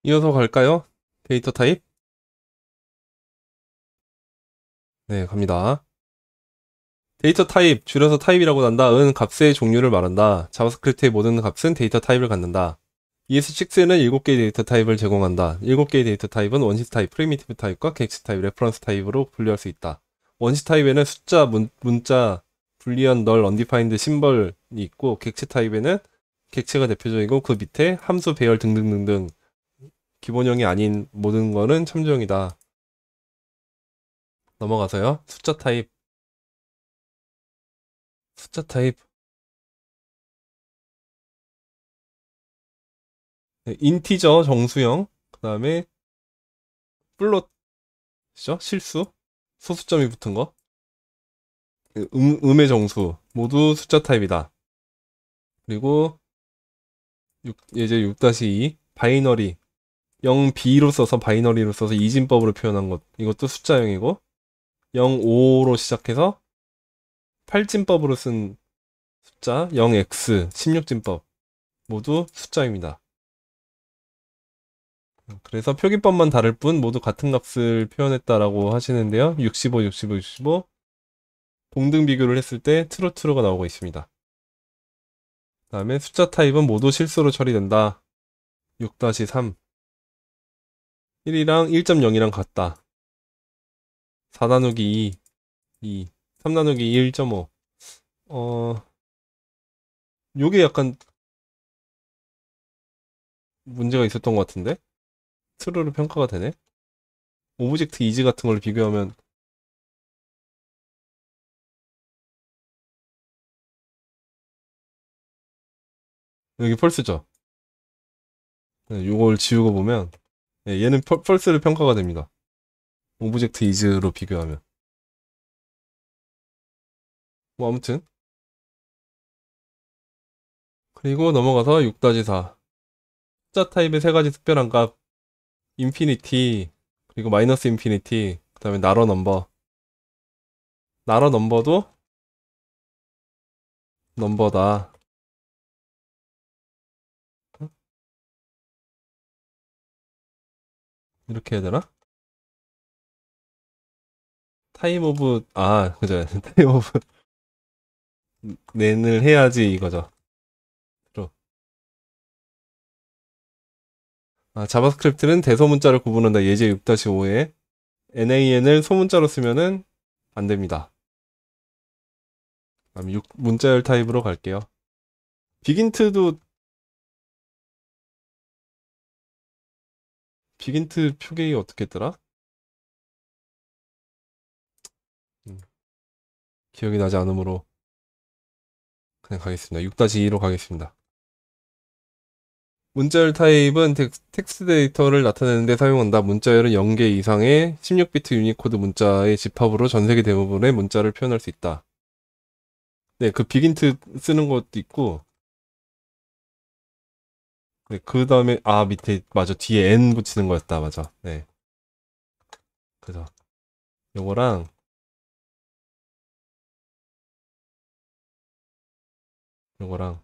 이어서 갈까요? 데이터 타입? 네, 갑니다. 데이터 타입, 줄여서 타입이라고 한다. 은 값의 종류를 말한다. 자바스크립트의 모든 값은 데이터 타입을 갖는다. ES6는 7개의 데이터 타입을 제공한다. 7개의 데이터 타입은 원시 타입, 프리미티브 타입과 객체 타입, 레퍼런스 타입으로 분류할 수 있다. 원시 타입에는 숫자, 문자, 불리언, 널, 언디파인드, 심벌이 있고, 객체 타입에는 객체가 대표적이고 그 밑에 함수, 배열 등등등등 기본형이 아닌 모든 거는 참조형이다. 넘어가서요. 숫자 타입, 네, 인티저 정수형, 그 다음에 플롯이죠, 실수, 소수점이 붙은 거, 음의 정수, 모두 숫자 타입이다. 그리고 예제 6-2, 바이너리, 0B로 써서 바이너리로 써서 이진법으로 표현한 것, 이것도 숫자형이고, 0-5로 시작해서 8진법으로 쓴 숫자, 0X, 16진법, 모두 숫자입니다. 그래서 표기법만 다를 뿐 모두 같은 값을 표현했다라고 하시는데요. 65, 65, 65 동등 비교를 했을 때 트루트루가 나오고 있습니다. 그 다음에 숫자 타입은 모두 실수로 처리된다. 6-3 1이랑 1.0이랑 같다. 4 나누기 2, 2 3 나누기 1.5 요게 약간 문제가 있었던 것 같은데? 트루로 평가가 되네? 오브젝트 이즈 같은 걸로 비교하면 여기 펄스죠? 네, 요걸 지우고 보면 네, 얘는 펄스를 평가가 됩니다. 오브젝트 이즈로 비교하면. 뭐 아무튼 그리고 넘어가서 6-4 숫자 타입의 세 가지 특별한 값 인피니티 그리고 마이너스 인피니티 그 다음에 나러 넘버 나러 넘버도 넘버다. 이렇게 해야 되나? 타임 오브 그죠. 타임 오브 낸을 해야지 이거죠. 로. 자바스크립트는 대소문자를 구분한다. 예제 6-5에 nan을 소문자로 쓰면은 안 됩니다. 그럼 6문자열 타입으로 갈게요. 비긴트도 비긴트 표기가 어떻게 했더라? 음, 기억이 나지 않으므로 그냥 가겠습니다. 6-2로 가겠습니다. 문자열 타입은 텍스트 데이터를 나타내는 데 사용한다. 문자열은 0개 이상의 16비트 유니코드 문자의 집합으로 전 세계 대부분의 문자를 표현할 수 있다. 네, 그 비긴트 쓰는 것도 있고, 네, 그 다음에, 밑에, 맞아. 뒤에 n 붙이는 거였다. 맞아. 네. 그죠. 요거랑, 요거랑,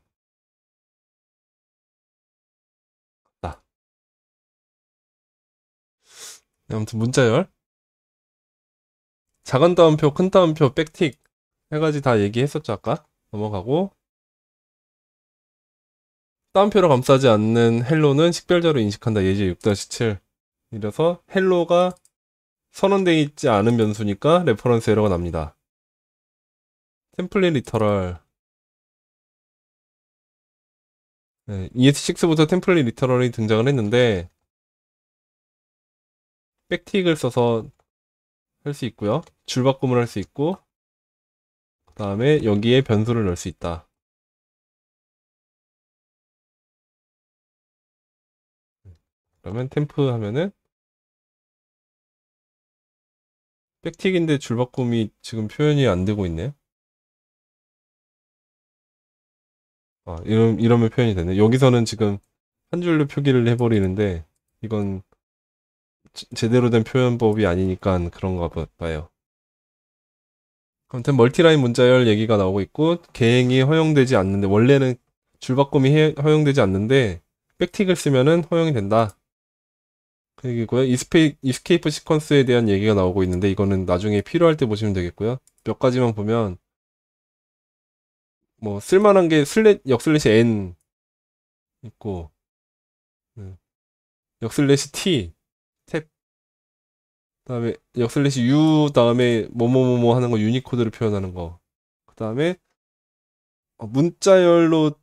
나. 네, 아무튼 문자열. 작은 따옴표, 큰 따옴표, 백틱. 세 가지 다 얘기했었죠, 아까? 넘어가고, 따옴표로 감싸지 않는 헬로는 식별자로 인식한다. 예제 6-7. 이래서 헬로가 선언되어 있지 않은 변수니까 레퍼런스 에러가 납니다. 템플릿 리터럴. 네, ES6부터 템플릿 리터럴이 등장을 했는데 백틱을 써서 할 수 있고요. 줄바꿈을 할 수 있고 그 다음에 여기에 변수를 넣을 수 있다. 그러면 템프 하면은 백틱인데 줄바꿈이 지금 표현이 안 되고 있네요. 이러면 표현이 되네. 여기서는 지금 한 줄로 표기를 해버리는데 이건 제대로 된 표현법이 아니니까 그런가 봐요. 아무튼 멀티라인 문자열 얘기가 나오고 있고 개행이 허용되지 않는데 원래는 줄바꿈이 허용되지 않는데 백틱을 쓰면은 허용이 된다. 그 얘기고요. 이스케이프 시퀀스에 대한 얘기가 나오고 있는데 이거는 나중에 필요할 때 보시면 되겠고요. 몇 가지만 보면 뭐 쓸만한 게 역슬래시 n 있고 역슬래시 t 탭 그다음에 역슬래시 u 다음에 뭐뭐뭐뭐 하는 거 유니코드를 표현하는 거. 그다음에 문자열의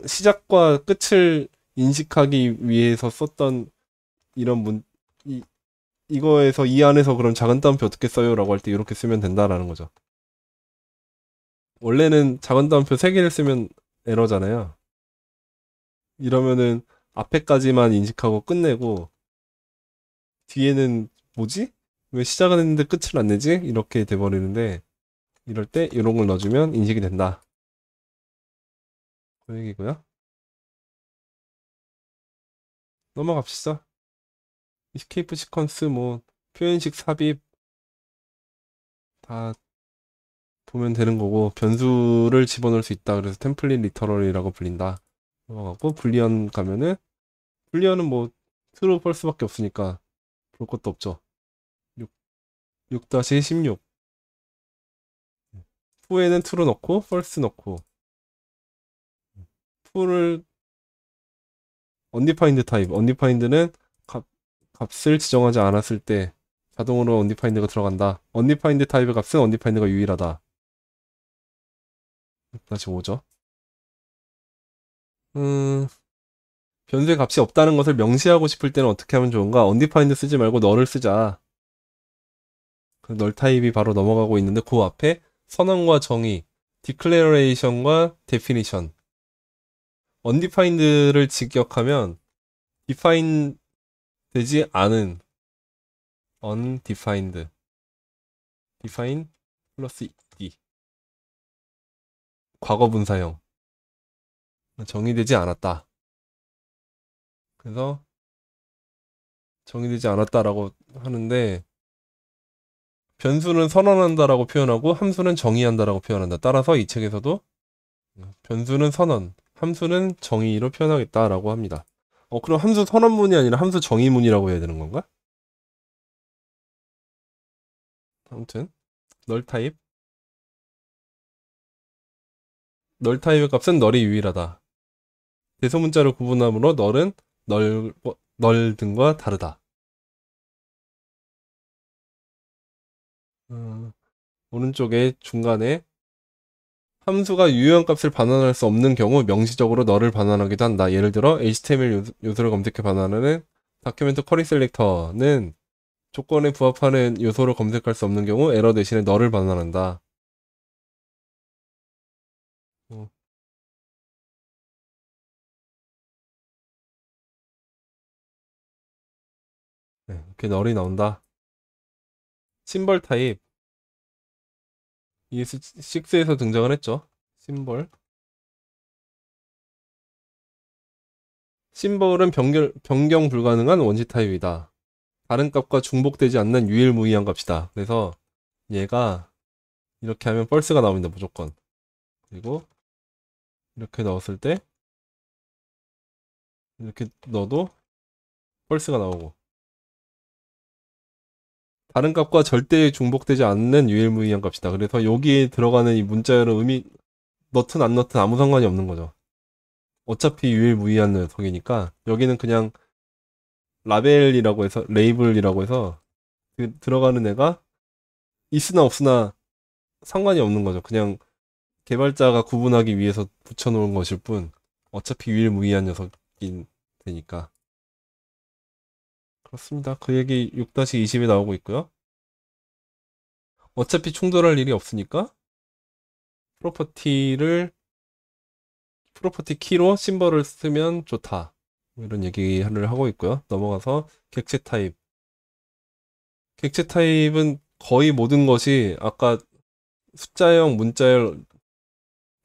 시작과 끝을 인식하기 위해서 썼던 이런 이거에서 이 안에서 그럼 작은 따옴표 어떻게 써요? 라고 할 때 이렇게 쓰면 된다라는 거죠. 원래는 작은 따옴표 3개를 쓰면 에러잖아요. 이러면은 앞에까지만 인식하고 끝내고 뒤에는 뭐지? 왜 시작은 했는데 끝을 안 내지? 이렇게 돼버리는데 이럴 때 이런 걸 넣어주면 인식이 된다. 그 얘기고요. 넘어갑시다. 이스케이프 시퀀스 뭐 표현식 삽입 다 보면 되는 거고 변수를 집어넣을 수 있다. 그래서 템플릿 리터럴이라고 불린다. 넘어가고 불리언 가면은 불리언은 뭐 트루 펄스밖에 없으니까 볼 것도 없죠. 6-16 후에는 true 넣고 false 넣고 true를 undefined 타입 undefined는 값을 지정하지 않았을 때 자동으로 undefined가 들어간다. undefined 타입의 값은 undefined가 유일하다. 다시 오죠. 변수의 값이 없다는 것을 명시하고 싶을 때는 어떻게 하면 좋은가? undefined 쓰지 말고 nul을 쓰자. 그 null 타입이 바로 넘어가고 있는데 그 앞에 선언과 정의, declaration과 definition. undefined를 직역하면 define 되지 않은 undefined define 플러스 ed 과거 분사형 정의되지 않았다. 그래서 정의되지 않았다라고 하는데 변수는 선언한다라고 표현하고 함수는 정의한다라고 표현한다. 따라서 이 책에서도 변수는 선언, 함수는 정의로 표현하겠다라고 합니다. 그럼 함수 선언문이 아니라 함수 정의문이라고 해야 되는 건가? 아무튼 널 타입 널 타입의 값은 널이 유일하다. 대소문자를 구분함으로 널은 널 등과 다르다. 오른쪽에 중간에 함수가 유효한 값을 반환할 수 없는 경우 명시적으로 널을 반환하기도 한다. 예를 들어 HTML 요소를 검색해 반환하는 다큐멘트 쿼리 셀렉터는 조건에 부합하는 요소를 검색할 수 없는 경우 에러 대신에 널을 반환한다. 어, 네, 이렇게 널이 나온다. 심벌 타입 ES6에서 등장을 했죠. 심벌은 변경 불가능한 원시 타입이다. 다른 값과 중복되지 않는 유일무이한 값이다. 그래서 얘가 이렇게 하면 펄스가 나옵니다. 무조건. 그리고 이렇게 넣었을 때 이렇게 넣어도 펄스가 나오고 다른 값과 절대 중복되지 않는 유일무이한 값이다. 그래서 여기에 들어가는 이 문자열은 넣든 안 넣든 아무 상관이 없는 거죠. 어차피 유일무이한 녀석이니까 여기는 그냥 라벨이라고 해서 레이블이라고 해서 들어가는 애가 있으나 없으나 상관이 없는 거죠. 그냥 개발자가 구분하기 위해서 붙여놓은 것일 뿐 어차피 유일무이한 녀석인 되니까 그렇습니다. 그 얘기 6-20에 나오고 있고요. 어차피 충돌할 일이 없으니까 프로퍼티 키로 심벌을 쓰면 좋다. 뭐 이런 얘기를 하고 있고요. 넘어가서 객체 타입. 객체 타입은 거의 모든 것이 아까 숫자형, 문자열,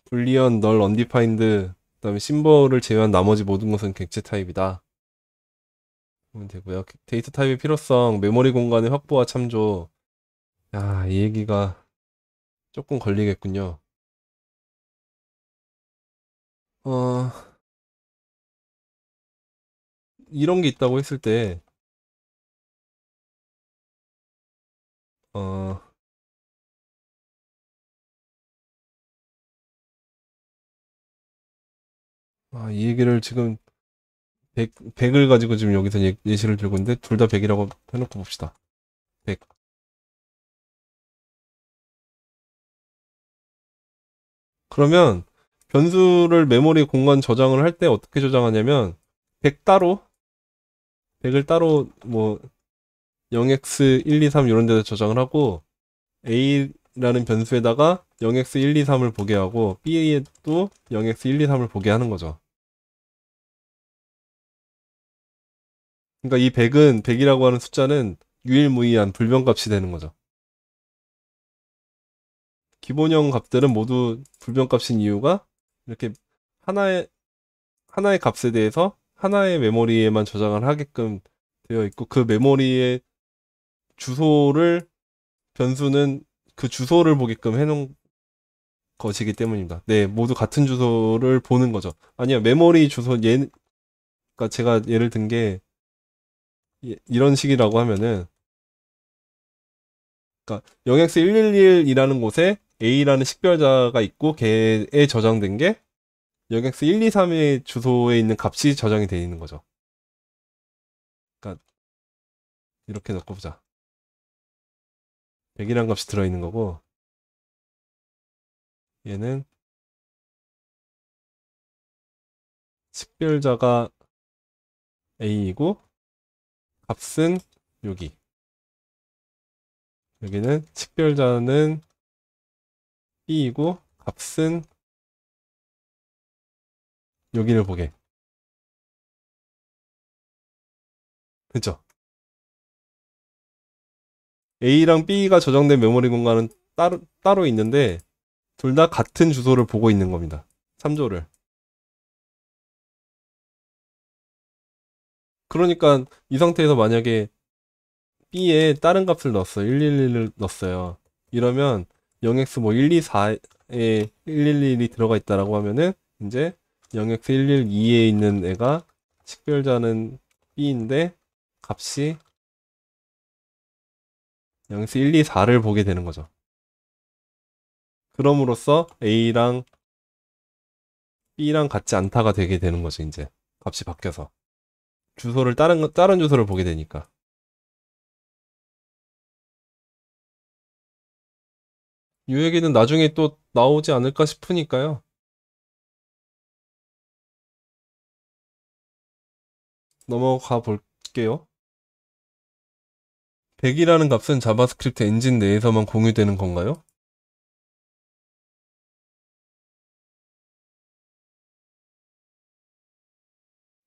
불리언, 널, 언디파인드, 그다음에 심벌을 제외한 나머지 모든 것은 객체 타입이다. 보면 되고요. 데이터 타입의 필요성, 메모리 공간의 확보와 참조. 야, 이 얘기가 조금 걸리겠군요. 어, 이런 게 있다고 했을 때, 어, 이 얘기를 지금 100을 가지고 지금 여기서 예시를 들고 있는데, 둘 다 100이라고 해놓고 봅시다. 100. 그러면 변수를 메모리 공간 저장을 할 때 어떻게 저장하냐면, 100 따로, 100을 따로 뭐 0x 1, 2, 3 이런 데다 저장을 하고 a라는 변수에다가 0x 1, 2, 3을 보게 하고 b에도 0x 1, 2, 3을 보게 하는 거죠. 그러니까 이 100은 100이라고 하는 숫자는 유일무이한 불변값이 되는 거죠. 기본형 값들은 모두 불변값인 이유가 이렇게 하나의 하나의 값에 대해서 하나의 메모리에만 저장을 하게끔 되어 있고 그 메모리의 주소를 변수는 그 주소를 보게끔 해놓은 것이기 때문입니다. 네, 모두 같은 주소를 보는 거죠. 아니요, 메모리 주소 그러니까 제가 예를 든 게 이런 식이라고 하면은, 그러니까 0x111이라는 곳에 A라는 식별자가 있고 걔에 저장된 게 0x123의 주소에 있는 값이 저장이 되어 있는 거죠. 그러니까 이렇게 넣고 보자. 100이라는 값이 들어있는 거고 얘는 식별자가 A이고 값은 여기는 식별자는 B이고 값은 여기를 보게. 그죠? A랑 B가 저장된 메모리 공간은 따로 있는데 둘 다 같은 주소를 보고 있는 겁니다. 3조를. 그러니까 이 상태에서 만약에 B에 다른 값을 넣었어요. 111을 넣었어요. 이러면 0x 뭐 124에 111이 들어가 있다라고 하면은 이제 0x 112에 있는 애가 식별자는 B인데 값이 0x 124를 보게 되는 거죠. 그럼으로써 A랑 B랑 같지 않다가 되게 되는 거죠, 이제. 값이 바뀌어서. 주소를 다른 주소를 보게 되니까. 이 얘기는 나중에 또 나오지 않을까 싶으니까요. 넘어가 볼게요. 100이라는 값은 자바스크립트 엔진 내에서만 공유되는 건가요?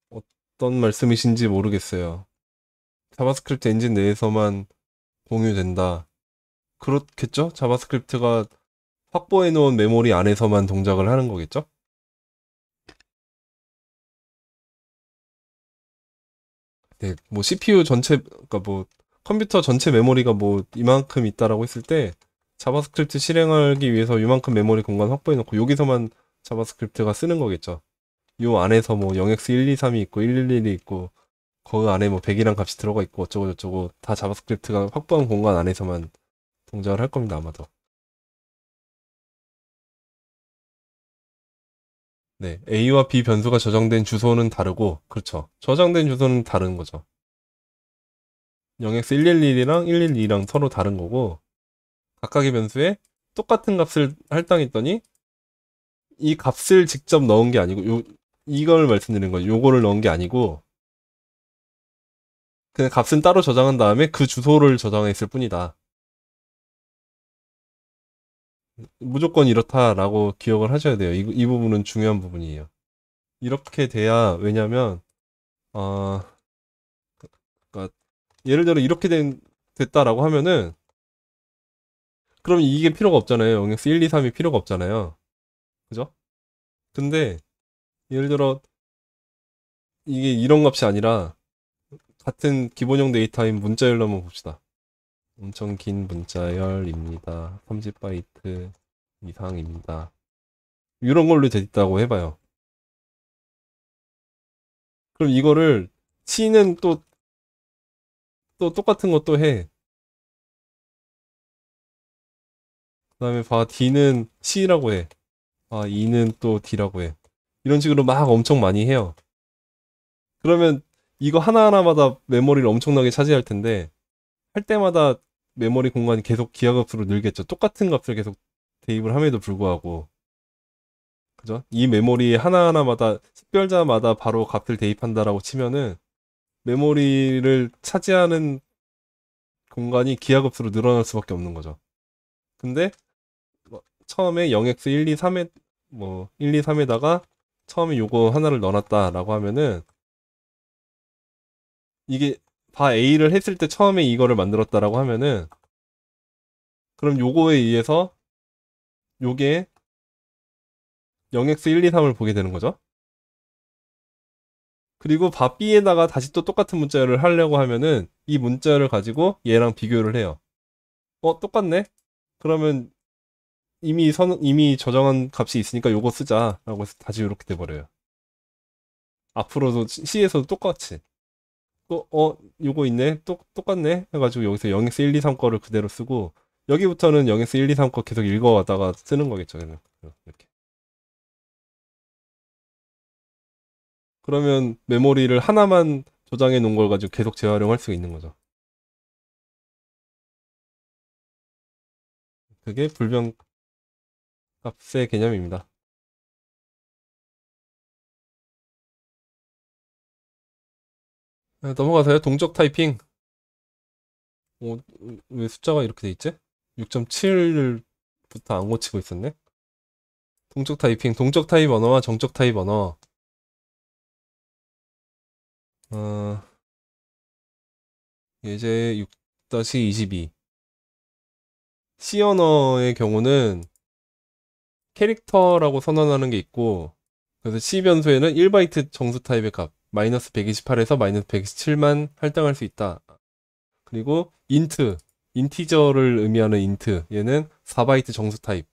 어떤 말씀이신지 모르겠어요. 자바스크립트 엔진 내에서만 공유된다. 그렇겠죠? 자바스크립트가 확보해 놓은 메모리 안에서만 동작을 하는 거겠죠? 네, 뭐 CPU 전체, 그러니까 뭐 컴퓨터 전체 메모리가 뭐 이만큼 있다라고 했을 때 자바스크립트 실행하기 위해서 이만큼 메모리 공간 확보해 놓고 여기서만 자바스크립트가 쓰는 거겠죠. 요 안에서 뭐 0x123이 있고 111이 있고 그 안에 뭐 100이란 값이 들어가 있고 어쩌고 저쩌고 다 자바스크립트가 확보한 공간 안에서만 동작을 할 겁니다, 아마도. 네, A와 B 변수가 저장된 주소는 다르고, 그렇죠. 저장된 주소는 다른 거죠. 0x111이랑 112랑 서로 다른 거고, 각각의 변수에 똑같은 값을 할당했더니, 이 값을 직접 넣은 게 아니고, 이걸 말씀드리는 거예요. 요거를 넣은 게 아니고, 그냥 값은 따로 저장한 다음에 그 주소를 저장했을 뿐이다. 무조건 이렇다라고 기억을 하셔야 돼요. 이 부분은 중요한 부분이에요. 이렇게 돼야, 왜냐면, 어, 그러니까 예를 들어 이렇게 됐다라고 하면은, 그럼 이게 필요가 없잖아요. 영역수 1, 2, 3이 필요가 없잖아요. 그죠? 근데 예를 들어 이게 이런 값이 아니라 같은 기본형 데이터인 문자열로 한번 봅시다. 엄청 긴 문자열입니다. 30바이트 이상입니다. 이런 걸로 됐다고 해봐요. 그럼 이거를 C는 또 똑같은 것도 해. 그 다음에 봐, D는 C라고 해. 아, E는 또 D라고 해. 이런 식으로 막 엄청 많이 해요. 그러면 이거 하나하나마다 메모리를 엄청나게 차지할 텐데, 할 때마다 메모리 공간이 계속 기하급수로 늘겠죠. 똑같은 값을 계속 대입을 함에도 불구하고. 그죠? 이 메모리 하나하나마다, 식별자마다 바로 값을 대입한다라고 치면은, 메모리를 차지하는 공간이 기하급수로 늘어날 수밖에 없는 거죠. 근데, 처음에 0x 1, 2, 3에, 1, 2, 3에다가 처음에 요거 하나를 넣어놨다라고 하면은, 이게 다 A를 했을 때 처음에 이거를 만들었다라고 하면은, 그럼 요거에 의해서 요게 0x 1, 2, 3을 보게 되는 거죠. 그리고 바 B에다가 다시 또 똑같은 문자를 하려고 하면은 이 문자를 가지고 얘랑 비교를 해요. 똑같네? 그러면 이미 저장한 값이 있으니까 요거 쓰자라고 해서 다시 이렇게 돼버려요. 앞으로도 C에서도 똑같이. 요거 있네? 똑같네? 해가지고 여기서 0x 1, 2, 3 거를 그대로 쓰고 여기부터는 0x 1, 2, 3 거 계속 읽어가다가 쓰는 거겠죠. 이렇게. 그러면 메모리를 하나만 저장해 놓은 걸 가지고 계속 재활용할 수 있는 거죠. 그게 불변 값의 개념입니다. 넘어가서요. 동적 타이핑. 왜 숫자가 이렇게 돼 있지? 6.7부터 안 고치고 있었네. 동적 타이핑, 동적 타입 언어와 정적 타입 언어. 어, 예제 6-22. C 언어의 경우는 캐릭터라고 선언하는 게 있고, 그래서 C 변수에는 1바이트 정수 타입의 값, 마이너스 128에서 마이너스 127만 할당할 수 있다. 그리고 인티저를 의미하는 인트, 얘는 4바이트 정수 타입,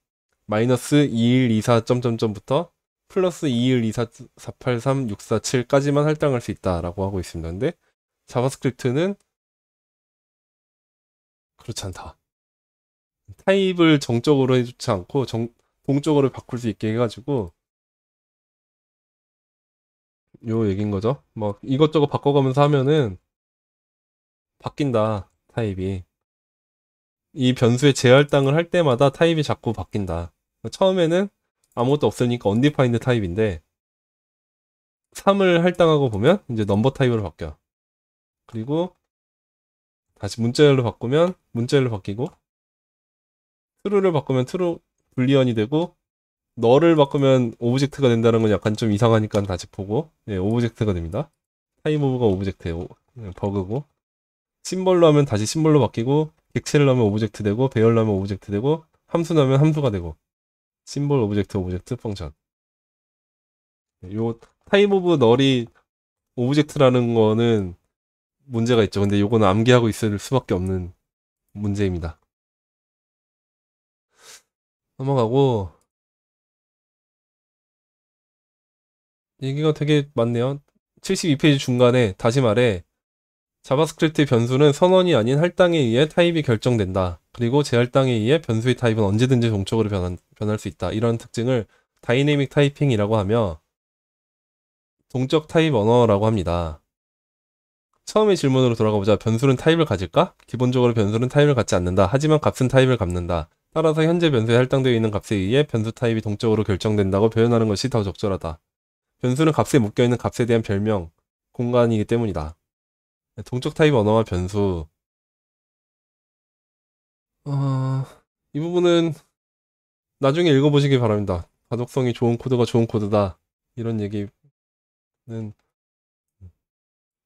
마이너스 2124 점점점부터 플러스 2124 483 647까지만 할당할 수 있다라고 하고 있습니다. 근데 자바스크립트는 그렇지 않다. 타입을 정적으로 해주지 않고 동적으로 바꿀 수 있게 해가지고 요 얘기인 거죠. 뭐 이것저것 바꿔가면서 하면은 바뀐다, 타입이. 이 변수에 재할당을 할 때마다 타입이 자꾸 바뀐다. 처음에는 아무것도 없으니까 undefined 타입인데 3을 할당하고 보면 이제 넘버 타입으로 바뀌어. 그리고 다시 문자열로 바꾸면 문자열로 바뀌고 true를 바꾸면 true 불리언이 되고 너를 바꾸면 오브젝트가 된다는 건 약간 좀 이상하니까 다시 보고 오브젝트가 됩니다. 타입 오브가 오브젝트예요. 버그고 심벌로 하면 다시 심벌로 바뀌고 객체를 넣으면 오브젝트 되고 배열 넣으면 오브젝트 되고 함수 넣으면 함수가 되고 심벌 오브젝트 펑션. 요 타입 오브 널이 오브젝트라는 거는 문제가 있죠. 근데 요거는 암기하고 있을 수밖에 없는 문제입니다. 넘어가고 얘기가 되게 많네요. 72페이지 중간에 다시 말해 자바스크립트 변수는 선언이 아닌 할당에 의해 타입이 결정된다. 그리고 재할당에 의해 변수의 타입은 언제든지 동적으로 변할 수 있다. 이런 특징을 다이내믹 타이핑이라고 하며 동적 타입 언어라고 합니다. 처음의 질문으로 돌아가보자. 변수는 타입을 가질까? 기본적으로 변수는 타입을 갖지 않는다. 하지만 값은 타입을 갖는다. 따라서 현재 변수에 할당되어 있는 값에 의해 변수 타입이 동적으로 결정된다고 표현하는 것이 더 적절하다. 변수는 값에 묶여있는 값에 대한 별명, 공간이기 때문이다. 동적 타입 언어와 변수. 이 부분은 나중에 읽어보시기 바랍니다. 가독성이 좋은 코드가 좋은 코드다. 이런 얘기는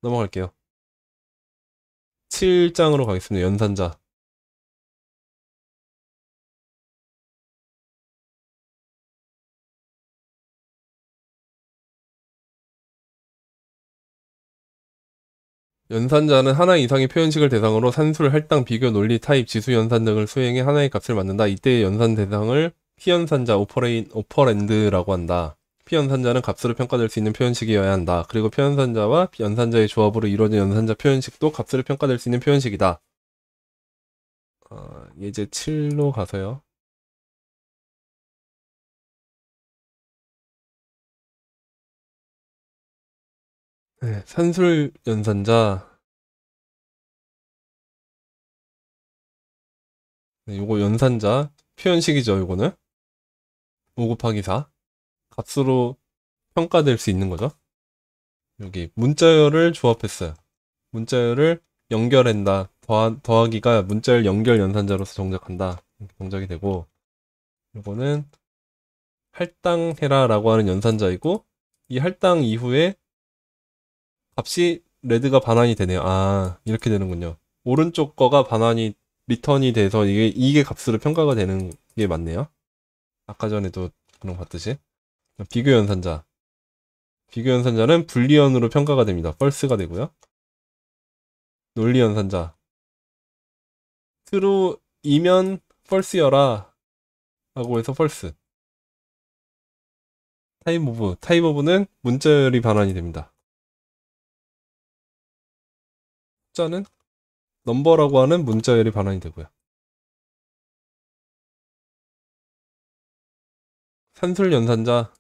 넘어갈게요. 7장으로 가겠습니다. 연산자. 연산자는 하나 이상의 표현식을 대상으로 산술, 할당, 비교, 논리, 타입, 지수 연산 등을 수행해 하나의 값을 만든다. 이때의 연산 대상을 피연산자, 오퍼랜드라고 한다. 피연산자는 값으로 평가될 수 있는 표현식이어야 한다. 그리고 표연산자와 연산자의 조합으로 이루어진 연산자 표현식도 값으로 평가될 수 있는 표현식이다. 예제 7로 가서요. 네, 산술 연산자. 네, 요거 연산자 표현식이죠. 요거는 5 곱하기 4 값으로 평가될 수 있는 거죠. 여기 문자열을 조합했어요. 문자열을 연결한다. 더하기가 문자열 연결 연산자로서 정작한다. 이렇게 동작이 되고, 요거는 할당해라 라고 하는 연산자이고, 이 할당 이후에 값이 레드가 반환이 되네요. 이렇게 되는군요. 오른쪽 거가 반환이 리턴이 돼서 이게 값으로 평가가 되는 게 맞네요. 아까 전에도 그런 거 봤듯이. 비교 연산자. 비교 연산자는 불리언으로 평가가 됩니다. false가 되고요. 논리 연산자. true이면 false여라 라고 해서 false. 타입 오브는 문자열이 반환이 됩니다. 숫자는 넘버라고 하는 문자열이 반환이 되고요. 산술 연산자.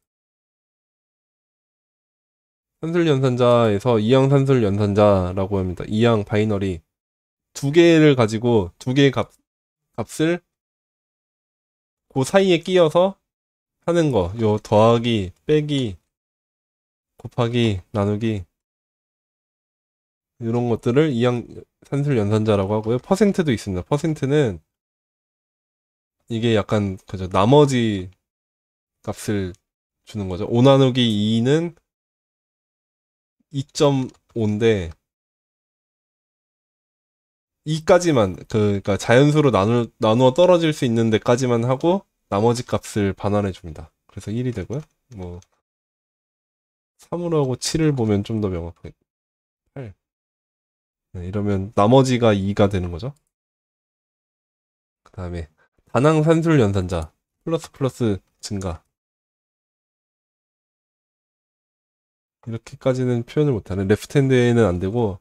산술 연산자에서 이항 산술 연산자라고 합니다. 이항 바이너리 두 개를 가지고 두 개의 값을 그 사이에 끼워서 하는 거. 요 더하기, 빼기, 곱하기, 나누기 이런 것들을 이항 산술 연산자라고 하고요. 퍼센트도 있습니다. 퍼센트는 이게 약간 그죠. 나머지 값을 주는 거죠. 5 나누기 2는 2.5인데 2까지만 그러니까 자연수로 나누어 떨어질 수 있는 데까지만 하고 나머지 값을 반환해 줍니다. 그래서 1이 되고요. 뭐 3으로 하고 7을 보면 좀 더 명확하게 8. 네, 이러면 나머지가 2가 되는 거죠. 그 다음에 반항 산술 연산자 플러스 증가 이렇게까지는 표현을 못하는 레프트 핸드에는 안 되고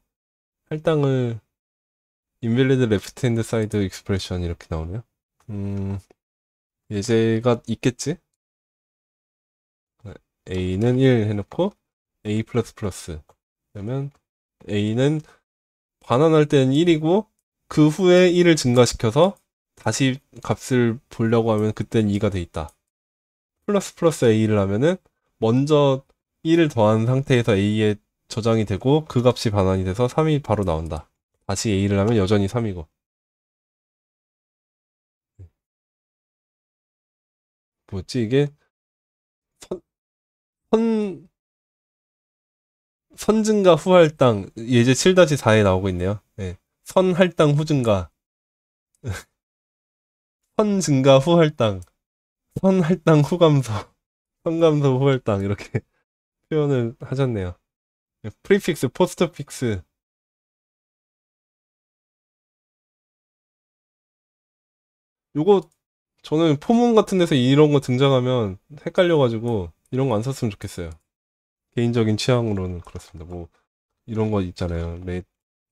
할당을 invalid left hand side expression 이렇게 나오네요. 예제가 있겠지? a는 1 해놓고 a++ 그러면 a는 반환할 때는 1이고 그 후에 1을 증가시켜서 다시 값을 보려고 하면 그땐 2가 돼 있다. 플러스 a를 하면은 먼저 1을 더한 상태에서 a에 저장이 되고 그 값이 반환이 돼서 3이 바로 나온다. 다시 a를 하면 여전히 3이고. 뭐지 이게 선, 선증가 후할당 예제 7-4에 나오고 있네요. 네. 선할당 후증가 선증가 후할당 선할당 후감소 선감소 후할당 이렇게 표현을 하셨네요. 프리픽스 포스트픽스 요거 저는 포문 같은 데서 이런 거 등장하면 헷갈려가지고 이런 거 안 썼으면 좋겠어요. 개인적인 취향으로는 그렇습니다. 뭐 이런 거 있잖아요.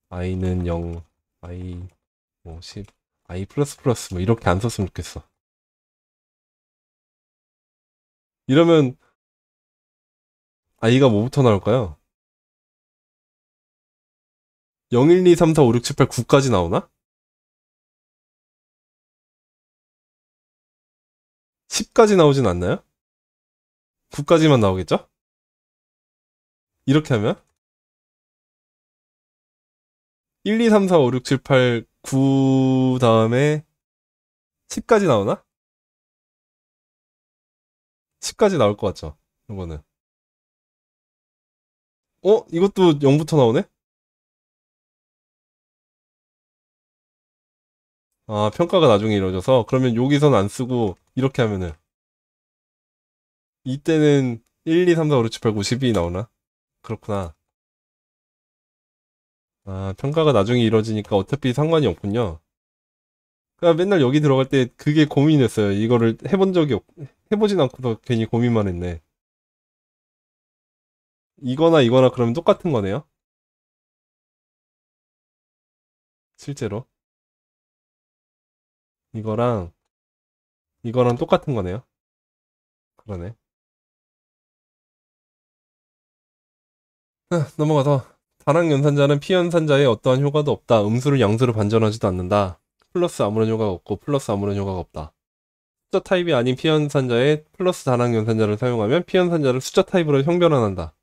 i는 0, i 뭐 10, i 플러스 뭐 이렇게 안 썼으면 좋겠어. 이러면 i가 뭐부터 나올까요? 0, 1, 2, 3, 4, 5, 6, 7, 8, 9까지 나오나? 10까지 나오진 않나요? 9까지만 나오겠죠? 이렇게 하면 1, 2, 3, 4, 5, 6, 7, 8, 9 다음에 10까지 나오나? 10까지 나올 것 같죠? 이거는. 이것도 0부터 나오네? 평가가 나중에 이루어져서 그러면 여기선 안 쓰고 이렇게 하면은 이때는 1, 2, 3, 4, 5, 6, 7, 8, 9, 10이 나오나? 그렇구나. 평가가 나중에 이루어지니까 어차피 상관이 없군요. 그러니까 맨날 여기 들어갈 때 그게 고민이었어요. 이거를 해보진 않고서 괜히 고민만 했네. 이거나 이거나 그러면 똑같은 거네요. 실제로. 이거랑 이거랑 똑같은 거네요. 그러네. 넘어가서 다랑 연산자는 피연산자에 어떠한 효과도 없다. 음수를 양수로 반전하지도 않는다. 플러스 아무런 효과가 없고 플러스 아무런 효과가 없다. 숫자 타입이 아닌 피연산자에 플러스 다랑 연산자를 사용하면 피연산자를 숫자 타입으로 형변환한다.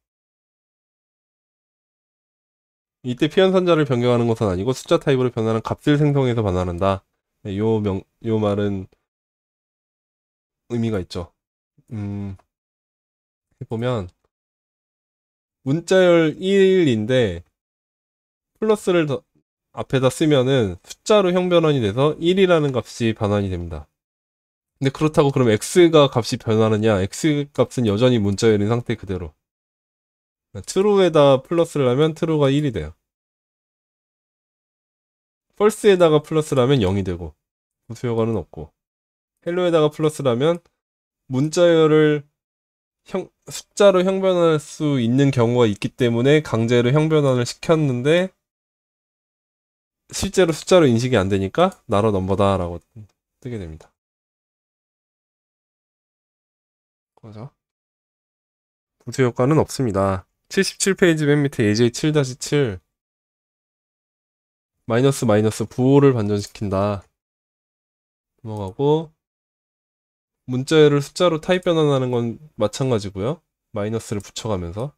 이때 피연산자를 변경하는 것은 아니고 숫자 타입으로 변하는 값을 생성해서 반환한다. 네, 요 말은 의미가 있죠. 음, 보면 문자열 1인데 플러스를 앞에다 쓰면은 숫자로 형변환이 돼서 1이라는 값이 변환이 됩니다. 근데 그렇다고 그럼 x가 값이 변하느냐? x 값은 여전히 문자열인 상태 그대로. true에다 플러스를 하면 true가 1이 돼요. false에다가 플러스를 하면 0이 되고 부수 효과는 없고 hello에다가 플러스를 하면 문자열을 숫자로 형변할 수 있는 경우가 있기 때문에 강제로 형변환을 시켰는데 실제로 숫자로 인식이 안 되니까 나로 넘버다라고 뜨게 됩니다. 그죠? 부수 효과는 없습니다. 77페이지 맨 밑에 AJ 7-7 마이너스 마이너스 부호를 반전시킨다. 넘어가고 문자열을 숫자로 타입 변환하는 건 마찬가지고요. 마이너스를 붙여가면서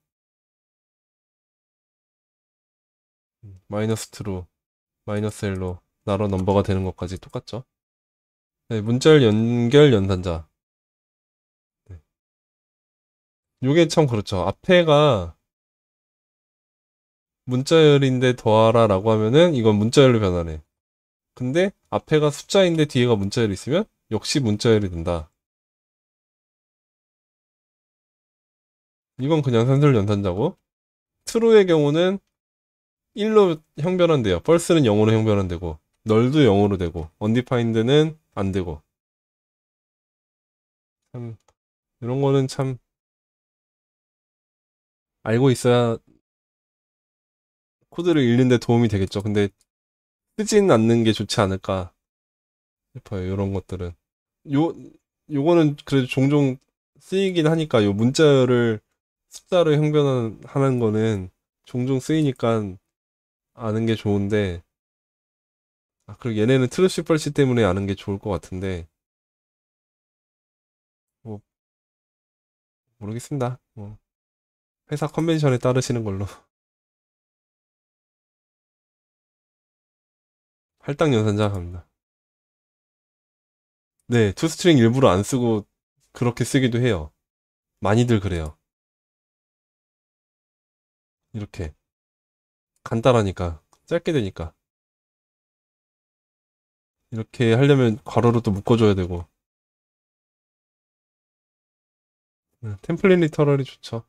마이너스 트루 마이너스 L로 나로 넘버가 되는 것까지 똑같죠. 네, 문자열 연결 연산자. 네. 요게 참 그렇죠. 앞에가 문자열인데 더하라 라고 하면은 이건 문자열로 변하네. 근데 앞에가 숫자인데 뒤에가 문자열이 있으면 역시 문자열이 된다. 이건 그냥 산술 연산자고 true의 경우는 1로 형변환돼요. false는 0으로 형변환되고 null도 0으로 되고 undefined는 안 되고 참 이런 거는 참 알고 있어야 코드를 읽는데 도움이 되겠죠. 근데 쓰진 않는 게 좋지 않을까 싶어요. 이런 것들은. 요, 요거는 그래도 종종 쓰이긴 하니까 요 문자를 숫자로 형변하는 거는 종종 쓰이니까 아는 게 좋은데 그리고 얘네는 트루시 펄시 때문에 아는 게 좋을 것 같은데 뭐 모르겠습니다. 뭐 회사 컨벤션에 따르시는 걸로. 할당 연산자 갑니다. 네, 투스트링 일부러 안 쓰고 그렇게 쓰기도 해요. 많이들 그래요. 이렇게 간단하니까 짧게 되니까 이렇게 하려면 괄호로 또 묶어줘야 되고 템플릿 리터럴이 좋죠.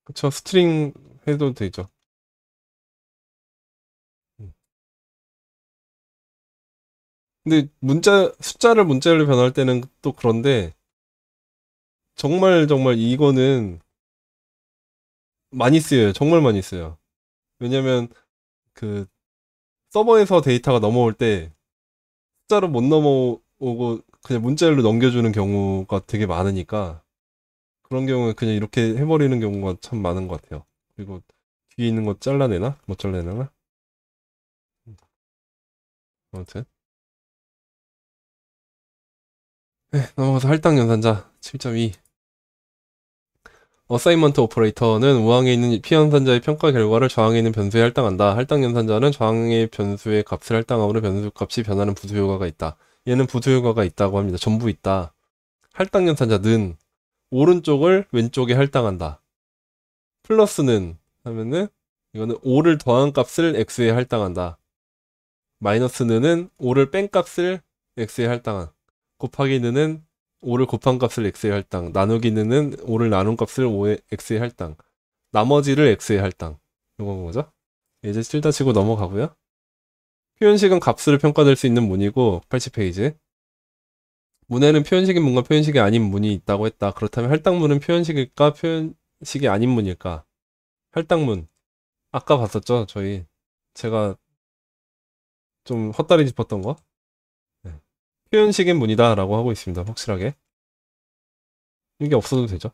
그쵸, 스트링 해도 되죠. 음. 근데 숫자를 문자열로 변할 때는 또 그런데 정말 정말 이거는 많이 쓰여요. 정말 많이 써요. 왜냐면 그 서버에서 데이터가 넘어올 때 숫자로 못 넘어오고 그냥 문자열로 넘겨주는 경우가 되게 많으니까 그런 경우에 그냥 이렇게 해버리는 경우가 참 많은 것 같아요. 그리고 뒤에 있는 거 잘라내나? 못 잘라내나? 아무튼 네, 넘어가서 할당 연산자 7.2 어사이먼트 오퍼레이터는 우항에 있는 피연산자의 평가 결과를 저항에 있는 변수에 할당한다. 할당 연산자는 저항의 변수의 값을 할당함으로 변수 값이 변하는 부수 효과가 있다. 얘는 부수 효과가 있다고 합니다. 전부 있다. 할당 연산자는 오른쪽을 왼쪽에 할당한다. 플러스는 하면은 이거는 5를 더한 값을 x에 할당한다. 마이너스는 5를 뺀 값을 x에 할당한. 곱하기 는 5를 곱한 값을 x에 할당. 나누기 는 5를 나눈 값을 5에 x에 할당. 나머지를 x에 할당. 이건 뭐죠? 이제 실다 치고 넘어가고요. 표현식은 값으로 평가될 수 있는 문이고 80페이지. 문에는 표현식인 문과 표현식이 아닌 문이 있다고 했다. 그렇다면 할당문은 표현식일까? 표현식이 아닌 문일까? 할당문. 아까 봤었죠? 제가 좀 헛다리 짚었던 거? 네. 표현식인 문이다 라고 하고 있습니다. 확실하게. 이게 없어도 되죠.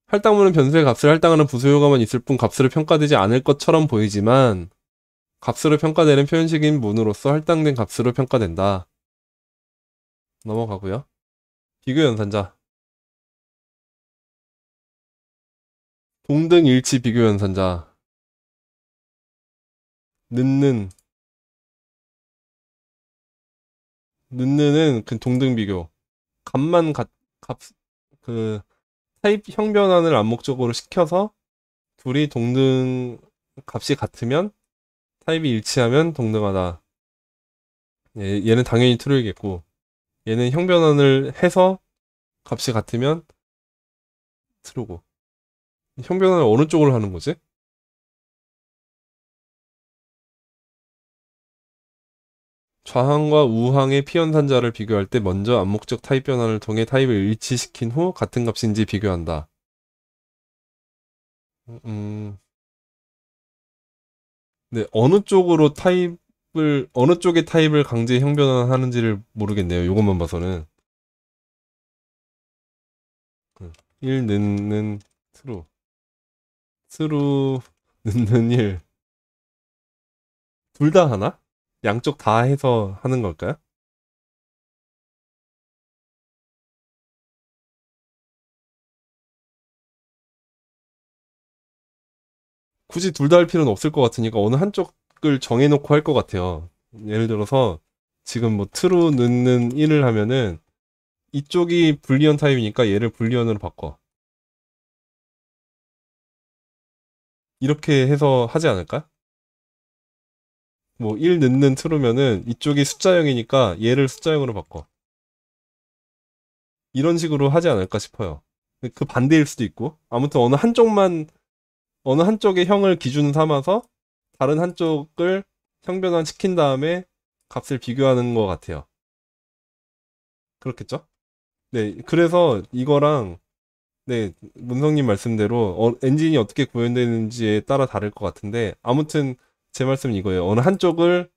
할당문은 변수의 값을 할당하는 부수효과만 있을 뿐 값으로 평가되지 않을 것처럼 보이지만 값으로 평가되는 표현식인 문으로서 할당된 값으로 평가된다. 넘어가고요. 비교 연산자. 동등 일치 비교 연산자. 는는 그 동등 비교. 값만 값, 그 타입 형 변환을 암묵적으로 시켜서 둘이 동등 값이 같으면 타입이 일치하면 동등하다. 얘는 당연히 true이겠고 얘는 형 변환을 해서 값이 같으면 true고. 형 변환을 어느 쪽으로 하는 거지? 좌항과 우항의 피연산자를 비교할 때 먼저 암묵적 타입 변환을 통해 타입을 일치시킨 후 같은 값인지 비교한다. 네, 어느 쪽의 타입을 강제 형 변환하는지를 모르겠네요. 요것만 봐서는. 1 넣는 true. true 넣는 1. 둘 다 하나? 양쪽 다 해서 하는 걸까요? 굳이 둘 다 할 필요는 없을 것 같으니까 어느 한쪽을 정해놓고 할 것 같아요. 예를 들어서 지금 뭐 true 넣는 1을 하면은 이쪽이 불리언 타입이니까 얘를 불리언으로 바꿔. 이렇게 해서 하지 않을까? 뭐 1 넣는 true면은 이쪽이 숫자형이니까 얘를 숫자형으로 바꿔. 이런 식으로 하지 않을까 싶어요. 그 반대일 수도 있고. 아무튼 어느 한쪽의 형을 기준 삼아서 다른 한쪽을 형 변환시킨 다음에 값을 비교하는 것 같아요. 그렇겠죠? 네, 그래서 이거랑 네, 문성님 말씀대로 엔진이 어떻게 구현되는지에 따라 다를 것 같은데 아무튼 제 말씀은 이거예요. 어느 한쪽을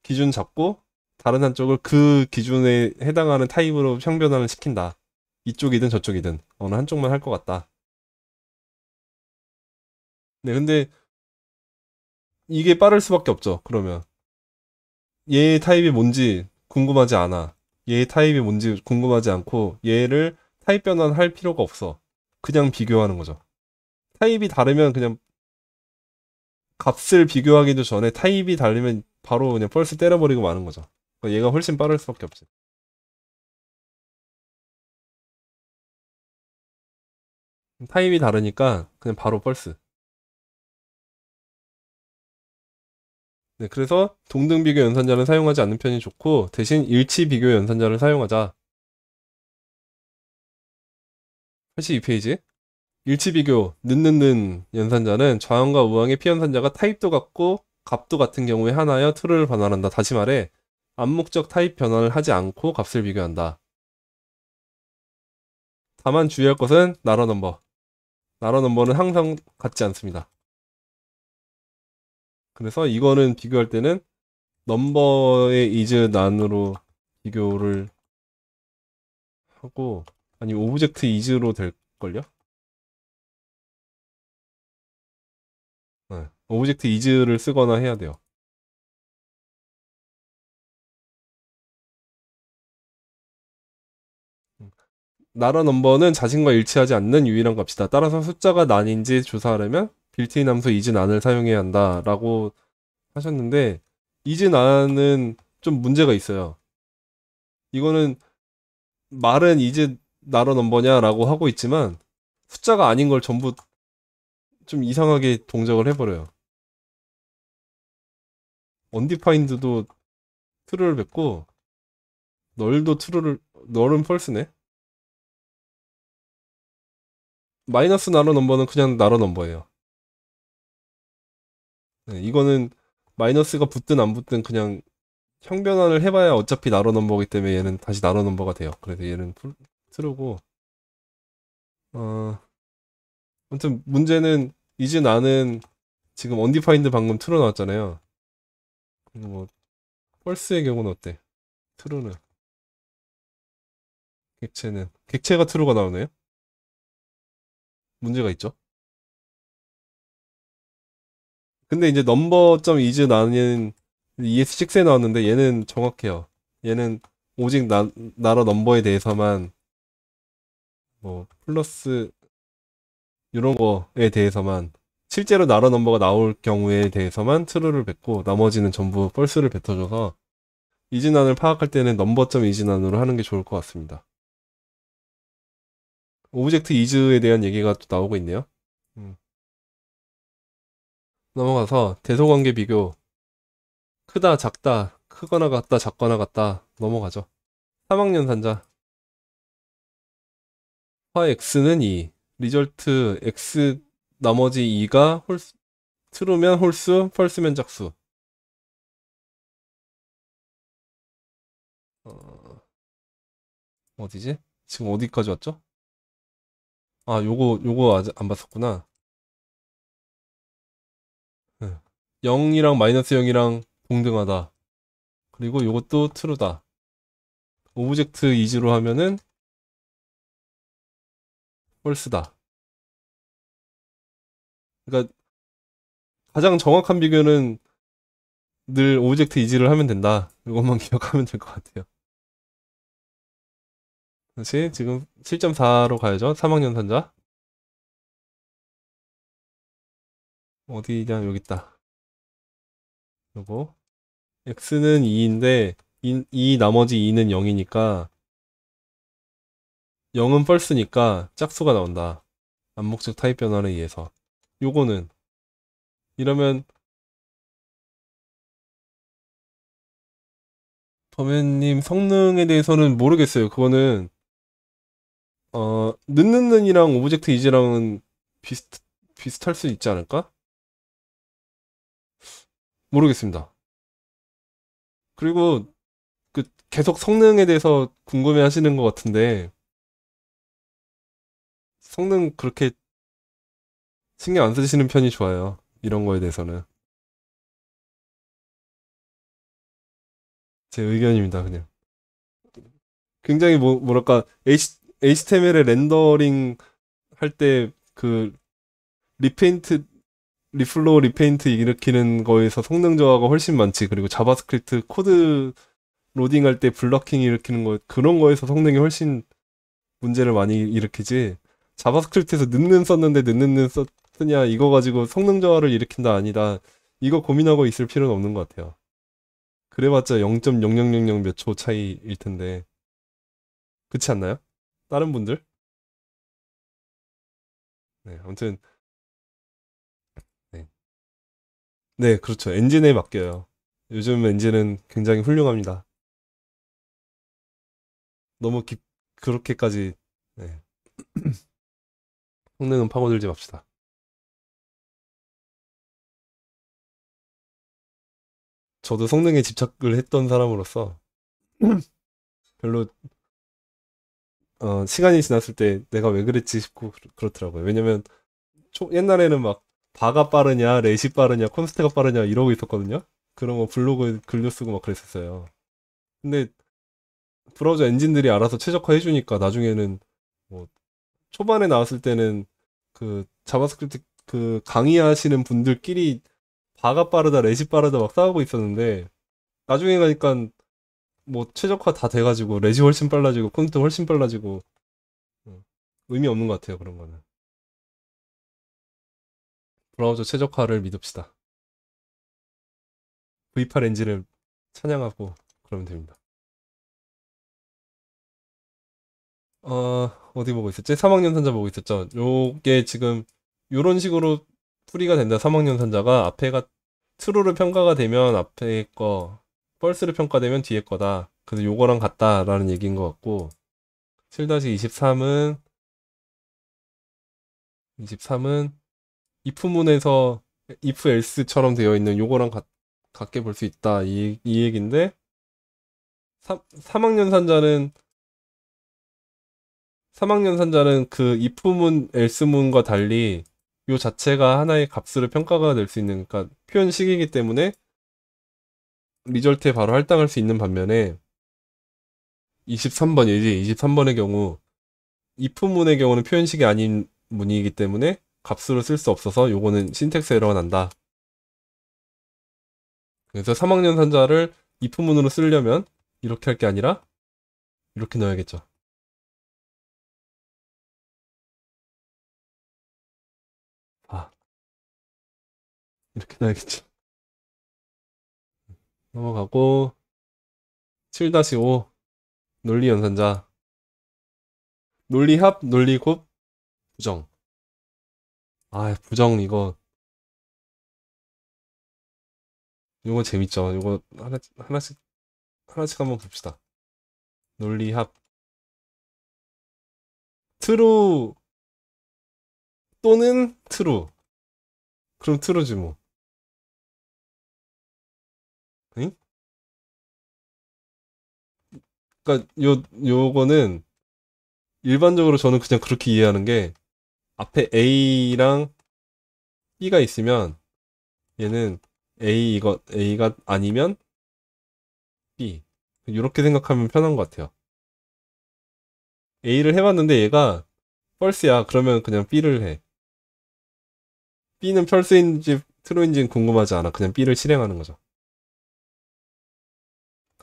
기준 잡고 다른 한쪽을 그 기준에 해당하는 타입으로 형 변환을 시킨다. 이쪽이든 저쪽이든 어느 한쪽만 할 것 같다. 네, 근데 이게 빠를 수밖에 없죠. 그러면 얘의 타입이 뭔지 궁금하지 않아. 얘의 타입이 뭔지 궁금하지 않고 얘를 타입 변환할 필요가 없어. 그냥 비교하는 거죠. 타입이 다르면 그냥 값을 비교하기도 전에 타입이 다르면 바로 그냥 펄스 때려버리고 마는 거죠. 그러니까 얘가 훨씬 빠를 수밖에 없지. 타입이 다르니까 그냥 바로 펄스. 네, 그래서 동등 비교 연산자는 사용하지 않는 편이 좋고 대신 일치 비교 연산자를 사용하자. 82페이지. 일치 비교 는는는 연산자는 좌항과 우항의 피연산자가 타입도 같고 값도 같은 경우에 하나여 true를 반환한다. 다시 말해 암묵적 타입 변환을 하지 않고 값을 비교한다. 다만 주의할 것은 나러 넘버. 나러 넘버는 항상 같지 않습니다. 그래서 이거는 비교할 때는 넘버의 is 난으로 비교를 하고 아니 오브젝트 is로 될걸요? 네. 오브젝트 is를 쓰거나 해야 돼요. 나러 넘버는 자신과 일치하지 않는 유일한 값이다. 따라서 숫자가 난인지 조사하려면 빌트인 함수 is 난을 사용해야 한다 라고 하셨는데 is 난은 좀 문제가 있어요. 이거는 말은 is 나러 넘버냐 라고 하고 있지만 숫자가 아닌 걸 전부 좀 이상하게 동작을 해버려요. 언디파인드도 true를 뱉고 널은 false네. 마이너스 나러 넘버는 그냥 나러 넘버예요. 네, 이거는 마이너스가 붙든 안 붙든 그냥 형변환을 해봐야 어차피 나로 넘버기 때문에 얘는 다시 나로 넘버가 돼요. 그래서 얘는 트루고, 어, 아무튼 문제는 이제 나는 지금 언디파인드 방금 트루 나왔잖아요. 뭐 펄스의 경우는 어때? 트루는 객체가 트루가 나오네요. 문제가 있죠. 근데 이제 넘버점 이즈 나는 ES6에 나왔는데 얘는 정확해요. 얘는 오직 나라 넘버에 대해서만 뭐 플러스 이런 거에 대해서만 실제로 나라 넘버가 나올 경우에 대해서만 트루를 뱉고 나머지는 전부 펄스를 뱉어줘서 이진환을 파악할 때는 넘버점 이진환으로 하는 게 좋을 것 같습니다. 오브젝트 이즈에 대한 얘기가 또 나오고 있네요. 음. 넘어가서 대소관계 비교. 크다, 작다, 크거나 같다, 작거나 같다. 넘어가죠. 사막연산자. 화 x는 2. 리절트 x 나머지 2가 홀수, 트루면 홀수, 펄스면 짝수. 어, 어디지? 지금 어디까지 왔죠? 아, 요거 아직 안 봤었구나. 0이랑 마이너스 0이랑 동등하다. 그리고 요것도 true다. 오브젝트 이즈로 하면은 false다. 그러니까 가장 정확한 비교는 늘 오브젝트 이즈를 하면 된다. 이것만 기억하면 될 것 같아요. 다시 지금 7.4로 가야죠. 사막연산자. 어디냐, 여기 있다. 요거. x는 2인데, 이 나머지 2는 0이니까, 0은 false니까 짝수가 나온다. 암묵적 타입 변화에 의해서. 요거는, 이러면, 범현님 성능에 대해서는 모르겠어요. 그거는, 는이랑 오브젝트 이즈랑은 비슷할 수 있지 않을까? 모르겠습니다. 그리고 계속 성능에 대해서 궁금해 하시는 것 같은데, 성능 그렇게 신경 안 쓰시는 편이 좋아요. 이런 거에 대해서는. 제 의견입니다, 그냥. 굉장히 뭐랄까, HTML에 렌더링 할 때 리페인트, 리플로우 리페인트 일으키는 거에서 성능 저하가 훨씬 많지. 그리고 자바스크립트 코드 로딩할 때 블러킹 일으키는 거, 그런 거에서 성능이 훨씬 문제를 많이 일으키지. 자바스크립트에서 는는 썼는데 는는 쓰냐, 이거 가지고 성능 저하를 일으킨다, 아니다. 이거 고민하고 있을 필요는 없는 것 같아요. 그래봤자 0.0000 몇 초 차이일 텐데. 그렇지 않나요? 다른 분들? 네, 아무튼, 네. 네, 그렇죠. 엔진에 맡겨요. 요즘 엔진은 굉장히 훌륭합니다. 너무 그렇게까지, 네. 성능은 파고들지 맙시다. 저도 성능에 집착을 했던 사람으로서 별로 시간이 지났을 때 내가 왜 그랬지 싶고 그렇더라고요. 왜냐면 옛날에는 막 바가 빠르냐, 렛이 빠르냐, 콘스트가 빠르냐 이러고 있었거든요. 그런 거 블로그에 글도 쓰고 막 그랬었어요. 근데 브라우저 엔진들이 알아서 최적화 해주니까 나중에는 뭐 초반에 나왔을 때는 자바스크립트 강의하시는 분들끼리 바가 빠르다, 렛이 빠르다 막 싸우고 있었는데 나중에 가니까 뭐 최적화 다 돼가지고 렛이 훨씬 빨라지고 콘스트 훨씬 빨라지고 음, 의미 없는 것 같아요, 그런 거는. 브라우저 최적화를 믿읍시다. V8 엔진을 찬양하고 그러면 됩니다. 어디 보고 있었지? 사막연산자 보고 있었죠. 요게 지금 요런 식으로 풀이가 된다. 사막연산자가 앞에가 트루를 평가가 되면 앞에 거, 펄스를 평가되면 뒤에 거다. 그래서 요거랑 같다라는 얘기인 것 같고 7-23은 23은 if문에서 if else처럼 되어 있는 요거랑 같게 볼 수 있다. 이 얘기인데 삼학년산자는 그 if문, else문과 달리 요 자체가 하나의 값으로 평가가 될 수 있는, 그러니까 표현식이기 때문에 리절트에 바로 할당할 수 있는 반면에 23번이지. 23번의 경우 if문의 경우는 표현식이 아닌 문이기 때문에 값으로 쓸 수 없어서 요거는 신텍스 에러가 난다. 그래서 3학년 산자를 if문으로 쓰려면 이렇게 할 게 아니라 이렇게 넣어야겠죠. 아, 이렇게 넣어야겠죠. 넘어가고 7-5 논리 연산자. 논리합, 논리곱, 부정. 아, 부정 이거 재밌죠. 이거 하나씩 한번 봅시다. 논리합. 트루 또는 트루. 그럼 트루지 뭐. 응? 그러니까 요거는 일반적으로 저는 그냥 그렇게 이해하는 게 앞에 A랑 B가 있으면 얘는 A가 아니면 B. 이렇게 생각하면 편한 것 같아요. A를 해봤는데 얘가 펄스야. 그러면 그냥 B를 해. B는 펄스인지 트루인지는 궁금하지 않아. 그냥 B를 실행하는 거죠.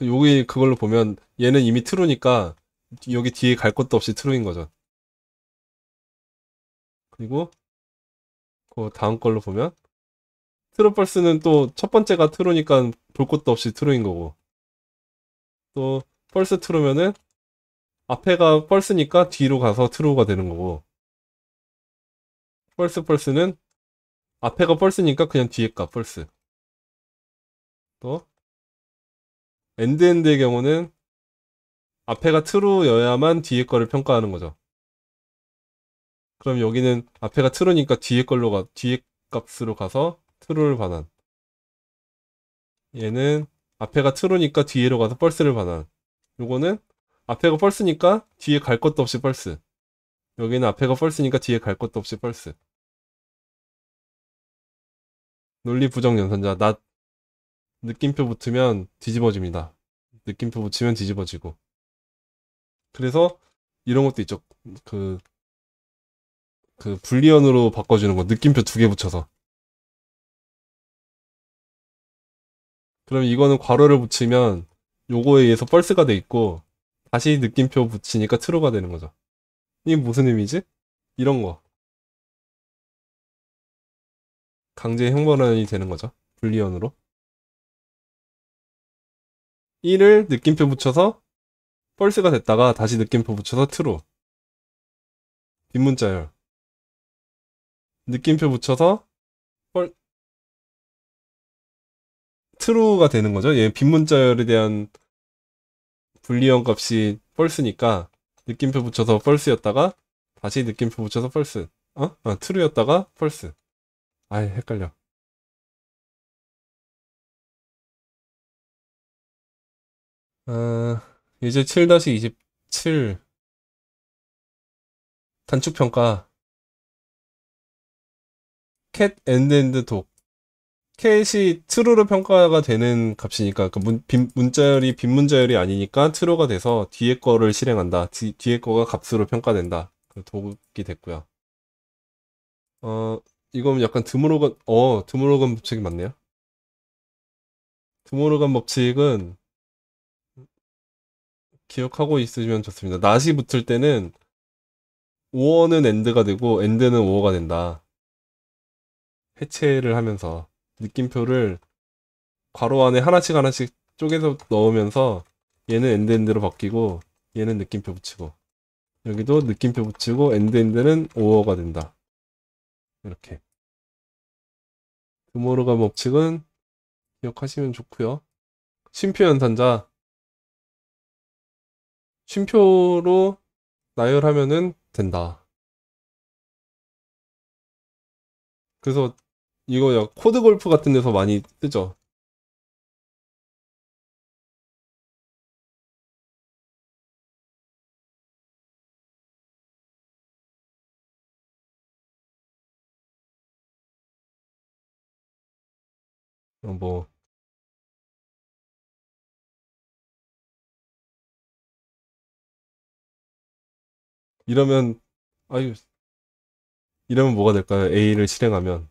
여기 그걸로 보면 얘는 이미 트루니까 여기 뒤에 갈 것도 없이 트루인 거죠. 그리고 그 다음 걸로 보면 트루 펄스는 또 첫 번째가 트루니까 볼 것도 없이 트루인 거고, 또 펄스 트루면은 앞에가 펄스니까 뒤로 가서 트루가 되는 거고, 펄스는 앞에가 펄스니까 그냥 뒤에 가 펄스. 또 엔드의 경우는 앞에가 트루여야만 뒤에 거를 평가하는 거죠. 그럼 여기는 앞에가 트루니까 뒤에 값으로 가서 트루를 반환. 얘는 앞에가 트루니까 뒤로 가서 펄스를 반환. 요거는 앞에가 펄스니까 뒤에 갈 것도 없이 펄스. 여기는 앞에가 펄스니까 뒤에 갈 것도 없이 펄스. 논리 부정 연산자. 느낌표 붙으면 뒤집어집니다. 느낌표 붙이면 뒤집어지고. 그래서 이런 것도 있죠. 그, 그 불리언으로 바꿔주는 거. 느낌표 2개 붙여서. 그럼 이거는 괄호를 붙이면 요거에 의해서 펄스가 돼 있고, 다시 느낌표 붙이니까 트루가 되는 거죠. 이게 무슨 의미지? 이런 거. 강제 형벌원이 되는 거죠. 불리언으로. 1을 느낌표 붙여서 펄스가 됐다가 다시 느낌표 붙여서 트루. 빈문자열. 느낌표 붙여서 펄, 트루가 되는 거죠. 얘 빈문자열에 대한 불리언 값이 펄스니까 느낌표 붙여서 펄스였다가 다시 느낌표 붙여서 펄스. 트루였다가 펄스. 아이, 헷갈려. 이제 7-27 단축평가. cat and dog. 캣이 true로 평가가 되는 값이니까 그 문자열이 빈문자열이 아니니까 true가 돼서 뒤에 거를 실행한다. 뒤에 거가 값으로 평가된다. 그 독이 됐고요. 이건 약간 드모르간 법칙이 맞네요. 드모르간 법칙은 기억하고 있으면 좋습니다. 낫이 붙을 때는 5어는 end가 되고 end는 5어가 된다. 해체를 하면서 느낌표를 괄호 안에 하나씩 쪼개서 넣으면서 얘는 엔드로 바뀌고 얘는 느낌표 붙이고 여기도 느낌표 붙이고 엔드는 5어가 된다. 이렇게 드모르간 법칙은 기억하시면 좋고요. 쉼표 연산자. 쉼표로 나열하면은 된다. 그래서 이거 코드 골프 같은 데서 많이 쓰죠. 뭐 이러면 아유 이러면 뭐가 될까요? A를 실행하면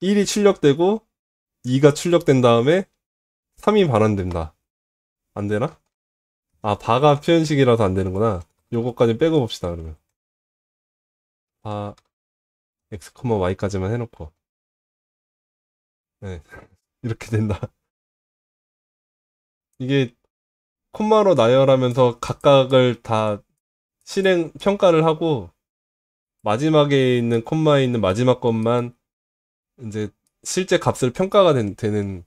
1이 출력되고 2가 출력된 다음에 3이 반환된다. 안 되나? 아, 바가 표현식이라서 안 되는구나. 요거까지 빼고 봅시다, 그러면. 바, x, y까지만 해놓고. 네, 이렇게 된다. 이게 콤마로 나열하면서 각각을 다 실행, 평가를 하고, 마지막에 있는 콤마에 있는 마지막 것만 이제 실제 값을 평가가 되는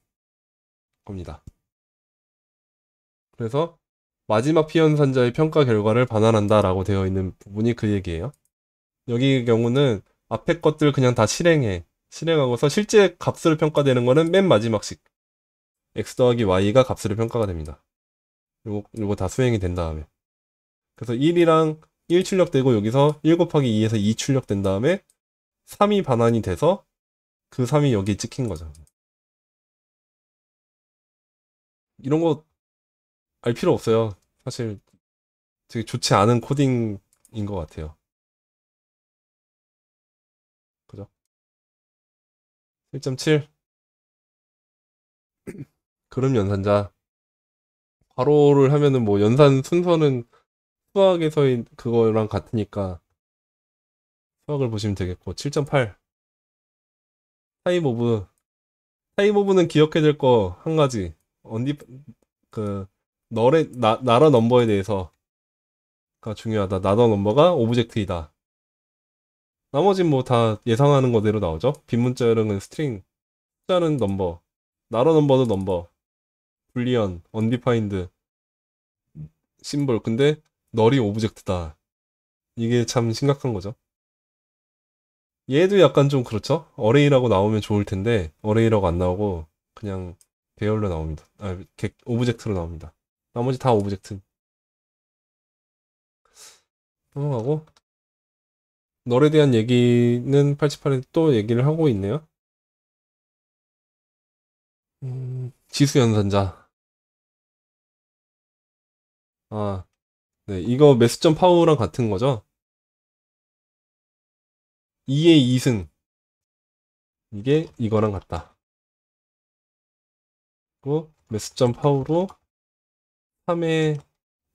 겁니다. 그래서 마지막 피현산자의 평가 결과를 반환한다라고 되어 있는 부분이 그 얘기예요. 여기 경우는 앞에 것들 그냥 다 실행해. 실행하고서 실제 값으로 평가되는 거는 맨 마지막씩 x 더하기 y가 값으로 평가가 됩니다. 요거 다 수행이 된 다음에. 그래서 1이랑 1 출력되고 여기서 1 곱하기 2에서 2 출력된 다음에 3이 반환이 돼서 그 3이 여기 찍힌 거죠. 이런 거 알 필요 없어요. 사실 되게 좋지 않은 코딩인 것 같아요. 그죠? 1.7 그럼 연산자 괄호를 하면은 뭐 연산 순서는 수학에서의 그거랑 같으니까 수학을 보시면 되겠고 7.8 타입 오브 타입 오브는 기억해야 될 거 한 가지 언디 그 나러 넘버에 대해서가 중요하다. 나러 넘버가 오브젝트이다. 나머진 뭐 다 예상하는 거대로 나오죠. 빈문자열은 스트링, 숫자는 넘버, 나러 넘버도 넘버, 불리언, 언디파인드, 심볼. 근데 널이 오브젝트다. 이게 참 심각한 거죠. 얘도 약간 좀 그렇죠. 어레이라고 나오면 좋을 텐데 어레이라고 안 나오고 그냥 배열로 나옵니다. 오브젝트로 나옵니다. 나머지 다 오브젝트. 넘어가고 널에 대한 얘기는 88에 또 얘기를 하고 있네요. 지수 연산자. 아, 네. 이거 매수점 파워랑 같은 거죠? 2의 2승. 이게 이거랑 같다. 그리고 매수점 파워로 3의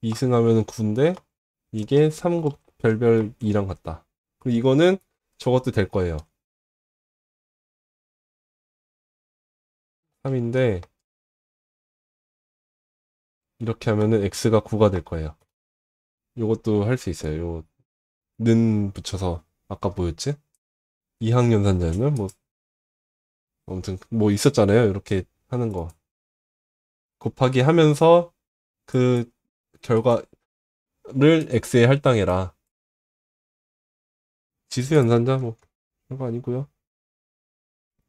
2승 하면은 9인데 이게 3곱 별별 2랑 같다. 그리고 이거는 저것도 될 거예요. 3인데 이렇게 하면은 x가 9가 될 거예요. 요것도 할 수 있어요. 요 는 붙여서 아까 뭐였지? 이항연산자는 뭐 아무튼 뭐 있었잖아요. 이렇게 하는 거. 곱하기 하면서 그 결과를 x에 할당해라. 지수 연산자 뭐 별거 아니고요.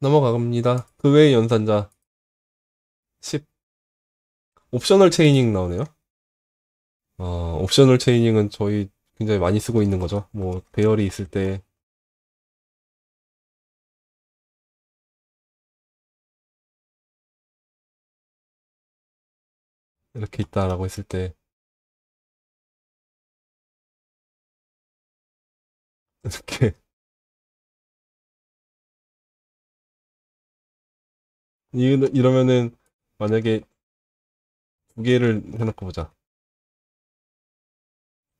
넘어갑니다. 그 외의 연산자 10. 옵셔널 체이닝 나오네요. 옵셔널 체이닝은 저희 굉장히 많이 쓰고 있는 거죠. 뭐 배열이 있을 때 이렇게 있다라고 했을 때 이렇게 이러면은 만약에 두 개를 해놓고 보자.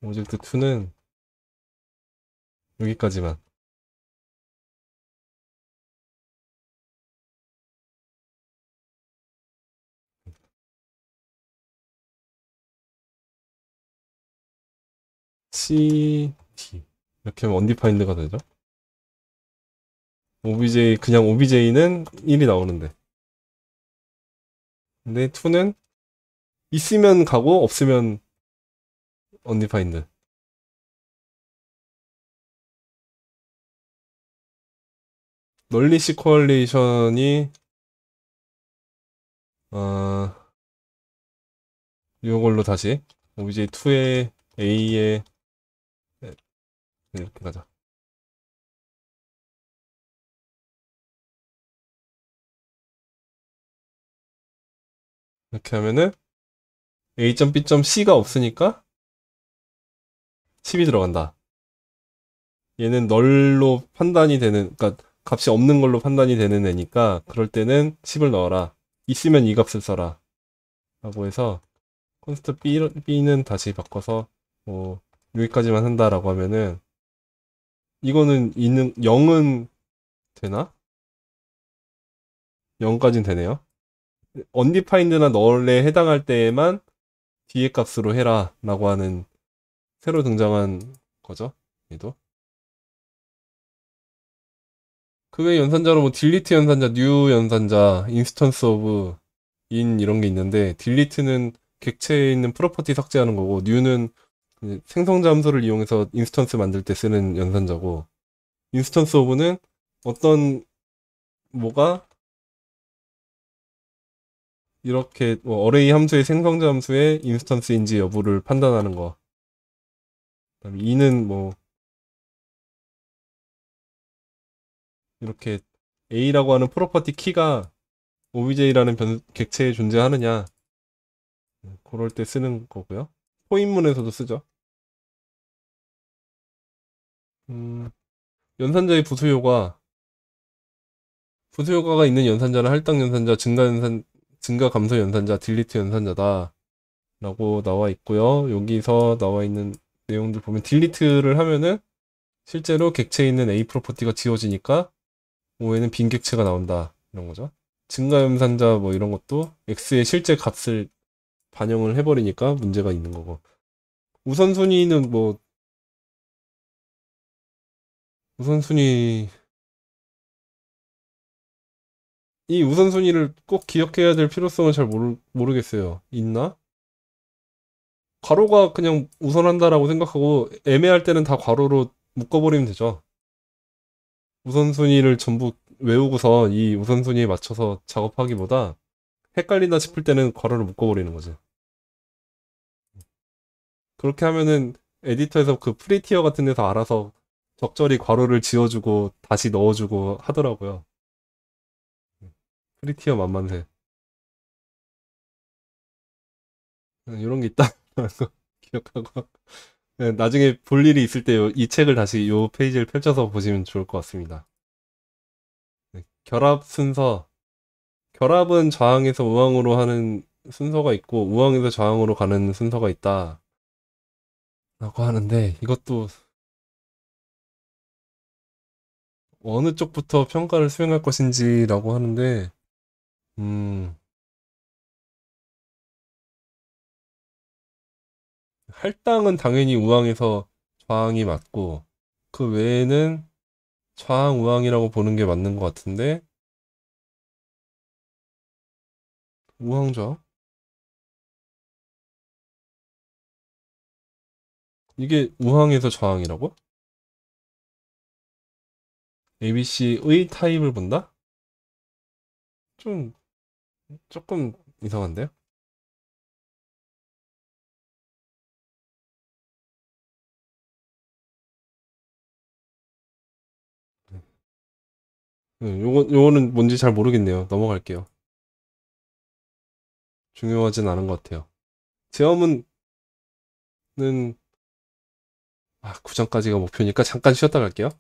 오브젝트 2는 여기까지만. CT 이렇게 하면 언디파인드가 되죠. OBJ 그냥 OBJ는 1이 나오는데 근데 2는 있으면 가고 없으면 언디파인드. 널리시 코얼레이션이 어 이걸로 다시 OBJ2에 A에 이렇게 가자. 이렇게 하면은 A.B.C가 없으니까 10이 들어간다. 얘는 널로 판단이 되는, 그러니까 값이 없는 걸로 판단이 되는 애니까 그럴 때는 10을 넣어라. 있으면 이 값을 써라. 라고 해서 콘스트 B는 다시 바꿔서 뭐 여기까지만 한다라고 하면은 이거는 있는 0은 되나? 0까지는 되네요. undefined나 널에 해당할 때에만 뒤에 값으로 해라 라고 하는 새로 등장한 거죠. 얘도. 그 외 연산자로 뭐 딜리트 연산자, 뉴 연산자, 인스턴스 오브 인 이런 게 있는데 딜리트는 객체에 있는 프로퍼티 삭제하는 거고 뉴는 생성자 함수를 이용해서 인스턴스 만들 때 쓰는 연산자고 인스턴스 오브는 어떤 뭐가 이렇게 뭐 어레이 함수의 생성자 함수의 인스턴스인지 여부를 판단하는 거. 그다음에 이는 뭐 이렇게 A라고 하는 프로퍼티 키가 OBJ라는 객체에 존재하느냐 그럴 때 쓰는 거고요. 포인문에서도 쓰죠. 음, 연산자의 부수 효과가 있는 연산자는 할당 연산자, 증가 감소 연산자, 딜리트 연산자다 라고 나와 있고요. 여기서 나와 있는 내용들 보면 딜리트를 하면은 실제로 객체에 있는 A 프로퍼티가 지워지니까 O에는 빈 객체가 나온다 이런 거죠. 증가 연산자 뭐 이런 것도 X의 실제 값을 반영을 해버리니까 문제가 있는 거고. 우선순위는 뭐 우선순위 이 우선순위를 꼭 기억해야 될 필요성은 잘 모르겠어요. 있나? 괄호가 그냥 우선한다라고 생각하고 애매할 때는 다 괄호로 묶어버리면 되죠. 우선순위를 전부 외우고서 이 우선순위에 맞춰서 작업하기보다 헷갈린다 싶을 때는 괄호를 묶어버리는 거지. 그렇게 하면은 에디터에서 그 프리티어 같은 데서 알아서 적절히 괄호를 지워주고 다시 넣어주고 하더라고요. 프리티어 만만세. 이런 게 있다. 기억하고. 네, 나중에 볼 일이 있을 때 이 책을 다시 이 페이지를 펼쳐서 보시면 좋을 것 같습니다. 네, 결합 순서. 결합은 좌항에서 우항으로 하는 순서가 있고 우항에서 좌항으로 가는 순서가 있다. 라고 하는데 이것도 어느 쪽부터 평가를 수행할 것인지라고 하는데 음, 할당은 당연히 우항에서 좌항이 맞고 그 외에는 좌항 우항이라고 보는 게 맞는 것 같은데 우항 좌항? 이게 우항에서 좌항이라고? ABC의 타입을 본다? 좀 조금 이상한데요? 요거는 뭔지 잘 모르겠네요. 넘어갈게요. 중요하진 않은 것 같아요. 제어문은 9장까지가 목표니까 잠깐 쉬었다 갈게요.